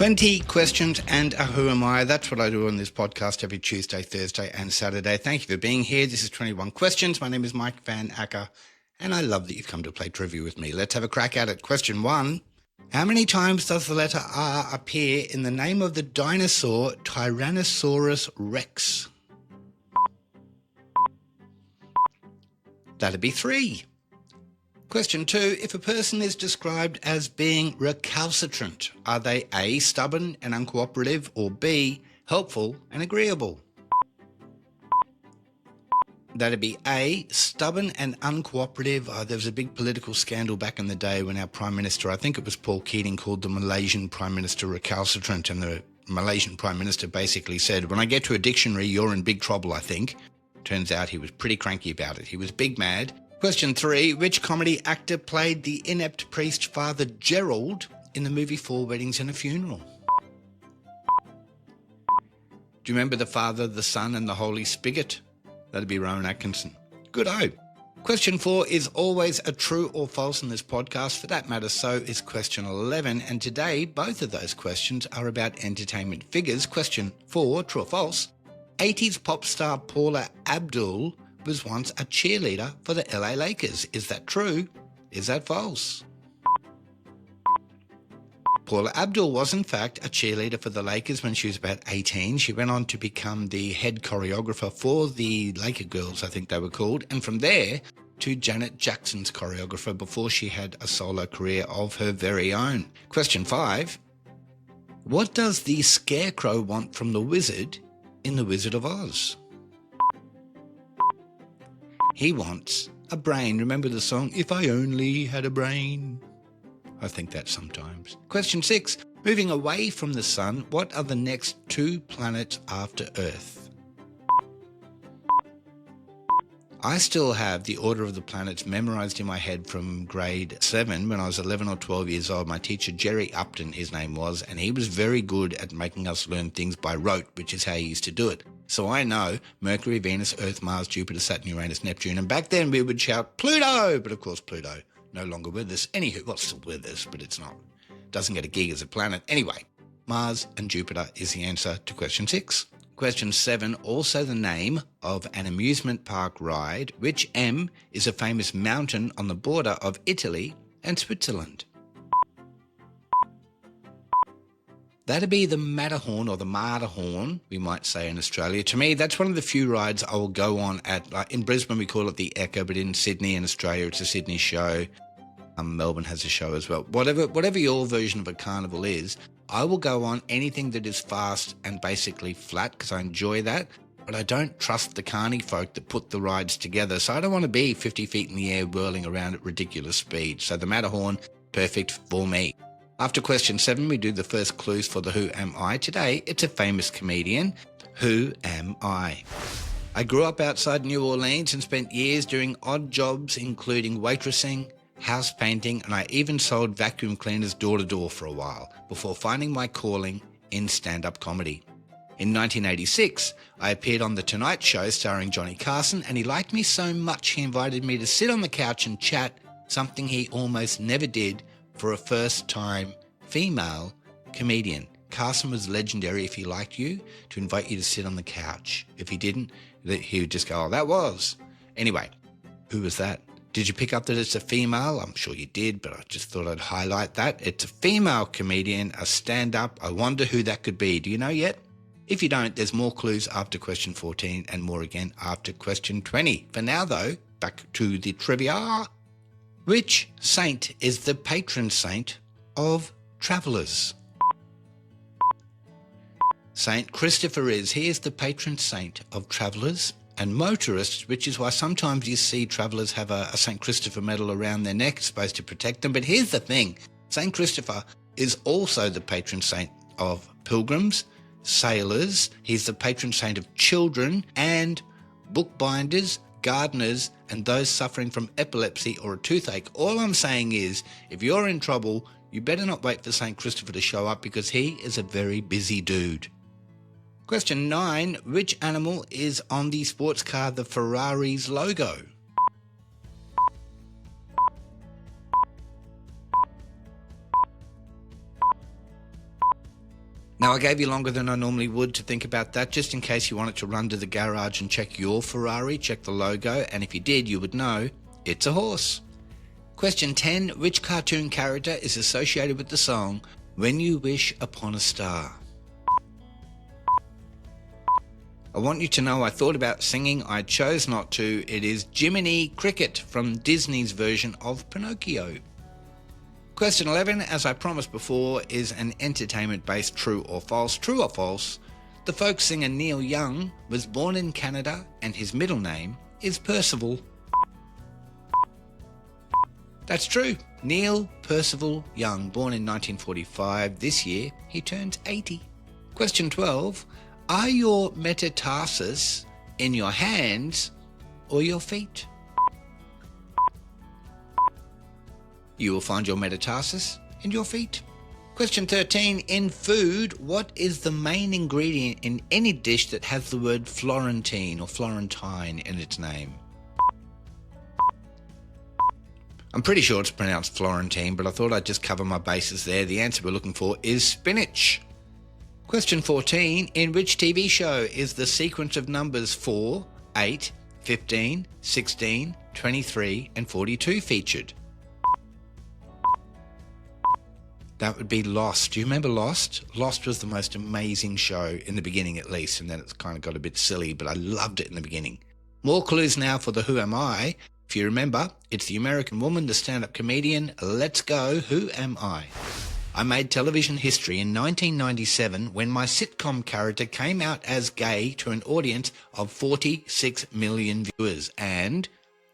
20 questions and a who am I. That's what I do on this podcast every Tuesday, Thursday and Saturday. Thank you for being here. This is 21 questions. My name is Mike van Acker, and I love that you've come to play trivia with me. Let's have a crack at it. Question 1. How many times does the letter R appear in the name of the dinosaur Tyrannosaurus Rex? That'd be 3. Question 2. If a person is described as being recalcitrant, are they A, stubborn and uncooperative, or B, helpful and agreeable? That'd be A, stubborn and uncooperative. There was a big political scandal back in the day when our Prime Minister, I think it was Paul Keating, called the Malaysian Prime Minister recalcitrant, and the Malaysian Prime Minister basically said, when I get to a dictionary, you're in big trouble, I think. Turns out he was pretty cranky about it. He was big mad. Question 3. Which comedy actor played the inept priest Father Gerald in the movie 4 Weddings and a Funeral? Do you remember the Father, the Son and the Holy Spigot? That'd be Rowan Atkinson. Good-o. Question 4 is always a true or false in this podcast. For that matter, so is question 11. And today, both of those questions are about entertainment figures. Question 4, true or false. 80s pop star Paula Abdul was once a cheerleader for the LA Lakers. Is that true? Is that false? Paula Abdul was in fact a cheerleader for the Lakers when she was about 18. She went on to become the head choreographer for the Laker Girls, I think they were called, and from there to Janet Jackson's choreographer before she had a solo career of her very own. Question 5. What does the Scarecrow want from the wizard in The Wizard of Oz? He wants a brain. Remember the song, If I Only Had a Brain? I think that sometimes. Question 6. Moving away from the sun, what are the next 2 planets after Earth? I still have the order of the planets memorized in my head from grade 7 when I was 11 or 12 years old. My teacher, Jerry Upton, his name was, and he was very good at making us learn things by rote, which is how he used to do it. So I know Mercury, Venus, Earth, Mars, Jupiter, Saturn, Uranus, Neptune, and back then we would shout Pluto, but of course Pluto no longer with us. Anywho, well, still with us, but it's not. Doesn't get a gig as a planet. Anyway, Mars and Jupiter is the answer to question 6. Question 7, also the name of an amusement park ride, which M is a famous mountain on the border of Italy and Switzerland. That'd be the Matterhorn, or the Matterhorn, we might say in Australia. To me, that's one of the few rides I will go on at. In Brisbane, we call it the Echo, but in Sydney and Australia, it's a Sydney show. Melbourne has a show as well. Whatever your version of a carnival is, I will go on anything that is fast and basically flat because I enjoy that. But I don't trust the carny folk that put the rides together. So I don't want to be 50 feet in the air whirling around at ridiculous speed. So the Matterhorn, perfect for me. After question 7, we do the first clues for the Who Am I. Today, it's a famous comedian. Who am I? I grew up outside New Orleans and spent years doing odd jobs, including waitressing, house painting, and I even sold vacuum cleaners door to door for a while before finding my calling in stand-up comedy. In 1986, I appeared on The Tonight Show starring Johnny Carson, and he liked me so much he invited me to sit on the couch and chat, something he almost never did for a first-time female comedian. Carson was legendary if he liked you to invite you to sit on the couch. If he didn't, he would just go, oh, that was. Anyway, who was that? Did you pick up that it's a female? I'm sure you did, but I just thought I'd highlight that. It's a female comedian, a stand-up. I wonder who that could be. Do you know yet? If you don't, there's more clues after question 14 and more again after question 20. For now, though, back to the trivia. Which saint is the patron saint of travellers? Saint Christopher is. He is the patron saint of travellers and motorists, which is why sometimes you see travellers have a St. Christopher medal around their neck, supposed to protect them. But here's the thing. St. Christopher is also the patron saint of pilgrims, sailors. He's the patron saint of children and bookbinders, gardeners, and those suffering from epilepsy or a toothache. All I'm saying is, if you're in trouble, you better not wait for St. Christopher to show up because he is a very busy dude. Question 9. Which animal is on the sports car the Ferraris logo? Now, I gave you longer than I normally would to think about that, just in case you wanted to run to the garage and check your Ferrari, check the logo, and if you did, you would know it's a horse. Question 10. Which cartoon character is associated with the song When You Wish Upon a Star? I want you to know I thought about singing. I chose not to. It is Jiminy Cricket from Disney's version of Pinocchio. Question 11, as I promised before, is an entertainment-based true or false. True or false? The folk singer Neil Young was born in Canada and his middle name is Percival. That's true. Neil Percival Young, born in 1945. This year, he turns 80. Question 12, are your metatarsus in your hands or your feet? You will find your metatarsus in your feet. Question 13. In food, what is the main ingredient in any dish that has the word Florentine or Florentine in its name? I'm pretty sure it's pronounced Florentine, but I thought I'd just cover my bases there. The answer we're looking for is spinach. Question 14. In which TV show is the sequence of numbers 4, 8, 15, 16, 23 and 42 featured? That would be Lost. Do you remember Lost? Lost was the most amazing show, in the beginning at least, and then it's kind of got a bit silly, but I loved it in the beginning. More clues now for the Who Am I? If you remember, it's the American woman, the stand-up comedian. Let's go, Who Am I? I made television history in 1997 when my sitcom character came out as gay to an audience of 46 million viewers, and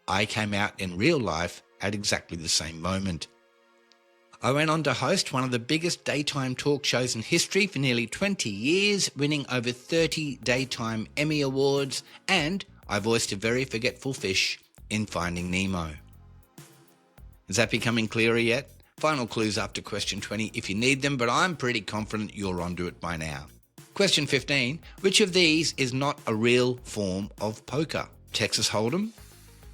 I came out in real life at exactly the same moment. I went on to host one of the biggest daytime talk shows in history for nearly 20 years, winning over 30 daytime Emmy Awards, and I voiced a very forgetful fish in Finding Nemo. Is that becoming clearer yet? Final clues after question 20 if you need them, but I'm pretty confident you're onto it by now. Question 15. Which of these is not a real form of poker? Texas Hold'em,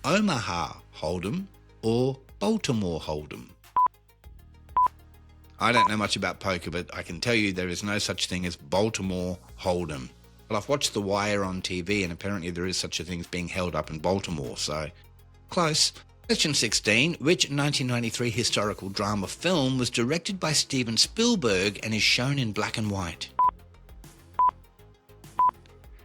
Omaha Hold'em, or Baltimore Hold'em? I don't know much about poker, but I can tell you there is no such thing as Baltimore Hold'em. Well, I've watched The Wire on TV, and apparently there is such a thing as being held up in Baltimore, so close. Question 16. Which 1993 historical drama film was directed by Steven Spielberg and is shown in black and white?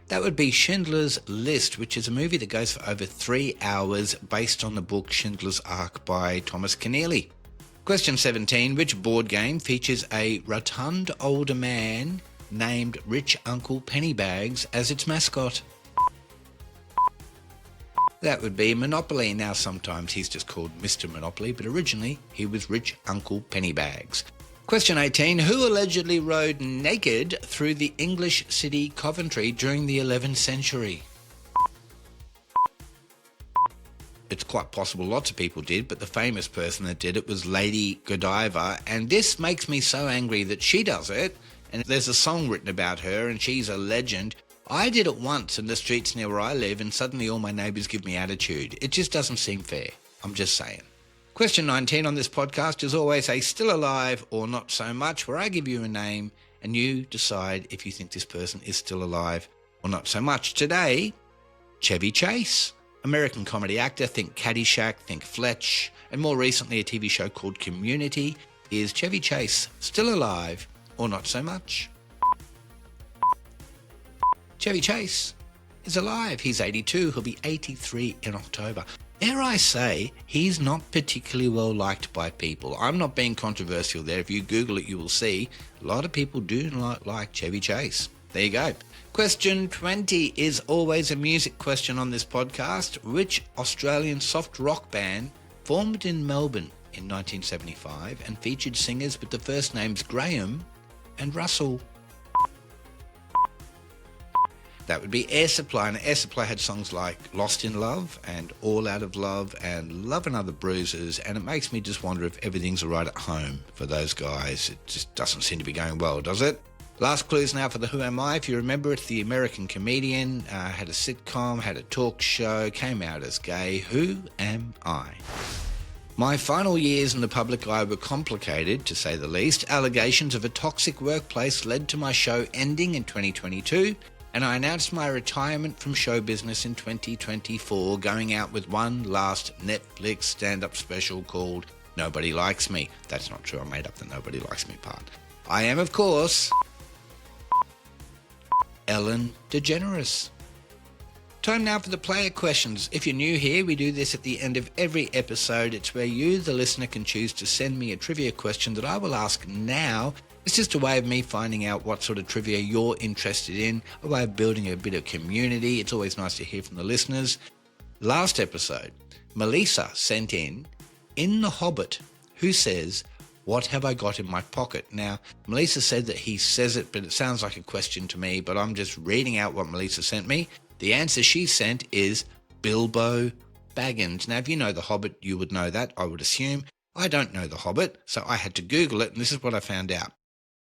That would be Schindler's List, which is a movie that goes for over 3 hours based on the book Schindler's Ark by Thomas Keneally. Question 17. Which board game features a rotund older man named Rich Uncle Pennybags as its mascot? That would be Monopoly. Now sometimes he's just called Mr. Monopoly, but originally he was Rich Uncle Pennybags. Question 18. Who allegedly rode naked through the English city Coventry during the 11th century? It's quite possible lots of people did, but the famous person that did it was Lady Godiva, and this makes me so angry that she does it, and there's a song written about her, and she's a legend. I did it once in the streets near where I live, and suddenly all my neighbours give me attitude. It just doesn't seem fair. I'm just saying. Question 19 on this podcast is always a still alive or not so much, where I give you a name, and you decide if you think this person is still alive or not so much. Today, Chevy Chase. American comedy actor, think Caddyshack, think Fletch, and more recently a TV show called Community. Is Chevy Chase still alive or not so much? Chevy Chase is alive. He's 82. He'll be 83 in October. Dare I say, he's not particularly well liked by people. I'm not being controversial there. If you Google it, you will see a lot of people do not like Chevy Chase. There you go. Question 20 is always a music question on this podcast. Which Australian soft rock band formed in Melbourne in 1975 and featured singers with the first names Graham and Russell? That would be Air Supply, and Air Supply had songs like Lost in Love and All Out of Love and Love and Other Bruises, and it makes me just wonder if everything's all right at home for those guys. It just doesn't seem to be going well, does it? Last clues now for the Who Am I. If you remember, it's the American comedian, had a sitcom, had a talk show, came out as gay. Who am I? My final years in the public eye were complicated, to say the least. Allegations of a toxic workplace led to my show ending in 2022, and I announced my retirement from show business in 2024, going out with one last Netflix stand-up special called Nobody Likes Me. That's not true. I made up the Nobody Likes Me part. I am, of course, Ellen DeGeneres. Time now for the player questions. If you're new here, we do this at the end of every episode. It's where you, the listener, can choose to send me a trivia question that I will ask now. It's just a way of me finding out what sort of trivia you're interested in, a way of building a bit of community. It's always nice to hear from the listeners. Last episode, Melissa sent in The Hobbit, who says, "What have I got in my pocket?" Now, Melissa said that he says it, but it sounds like a question to me, but I'm just reading out what Melissa sent me. The answer she sent is Bilbo Baggins. Now, if you know The Hobbit, you would know that, I would assume. I don't know The Hobbit, so I had to Google it, and this is what I found out.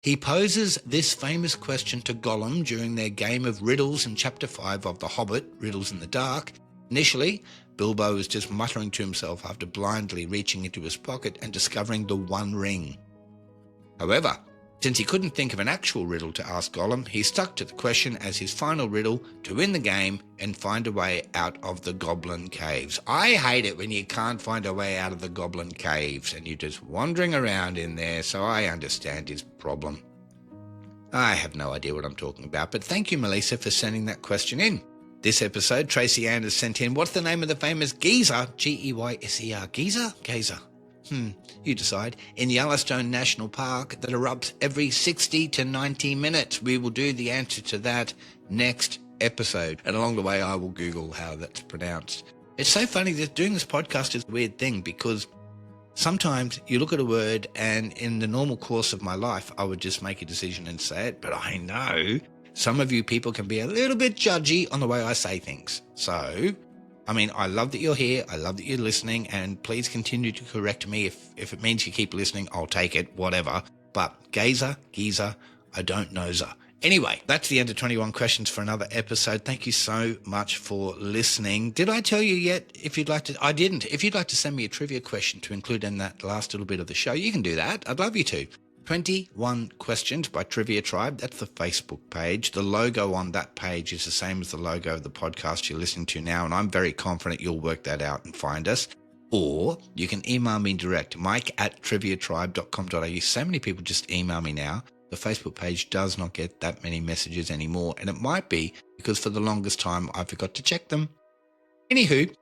He poses this famous question to Gollum during their game of riddles in Chapter 5 of The Hobbit, Riddles in the Dark. Initially, Bilbo was just muttering to himself after blindly reaching into his pocket and discovering the One Ring. However, since he couldn't think of an actual riddle to ask Gollum, he stuck to the question as his final riddle to win the game and find a way out of the Goblin Caves. I hate it when you can't find a way out of the Goblin Caves and you're just wandering around in there, so I understand his problem. I have no idea what I'm talking about, but thank you, Melissa, for sending that question in. This episode, Tracy Anders sent in, what's the name of the famous geyser, Geyser, Geyser? You decide, in Yellowstone National Park that erupts every 60 to 90 minutes. We will do the answer to that next episode. And along the way, I will Google how that's pronounced. It's so funny that doing this podcast is a weird thing because sometimes you look at a word and in the normal course of my life, I would just make a decision and say it. But I know some of you people can be a little bit judgy on the way I say things. So, I mean, I love that you're here. I love that you're listening. And please continue to correct me. If it means you keep listening, I'll take it, whatever. But geezer, I don't know. Anyway, that's the end of 21 questions for another episode. Thank you so much for listening. Did I tell you yet if you'd like to? I didn't. If you'd like to send me a trivia question to include in that last little bit of the show, you can do that. I'd love you to. 21 Questions by Trivia Tribe. That's the Facebook page. The logo on that page is the same as the logo of the podcast you're listening to now, and I'm very confident you'll work that out and find us. Or you can email me direct, mike@triviatribe.com.au. So many people just email me now. The Facebook page does not get that many messages anymore, and it might be because for the longest time I forgot to check them. Anywho,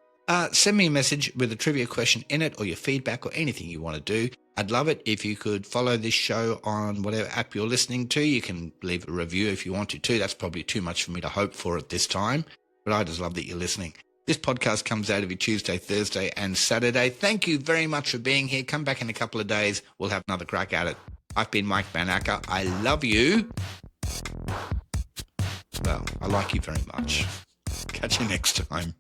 send me a message with a trivia question in it or your feedback or anything you want to do. I'd love it if you could follow this show on whatever app you're listening to. You can leave a review if you want to too. That's probably too much for me to hope for at this time, but I just love that you're listening. This podcast comes out every Tuesday, Thursday, and Saturday. Thank you very much for being here. Come back in a couple of days. We'll have another crack at it. I've been Mike van Acker. I love you. Well, I like you very much. Catch you next time.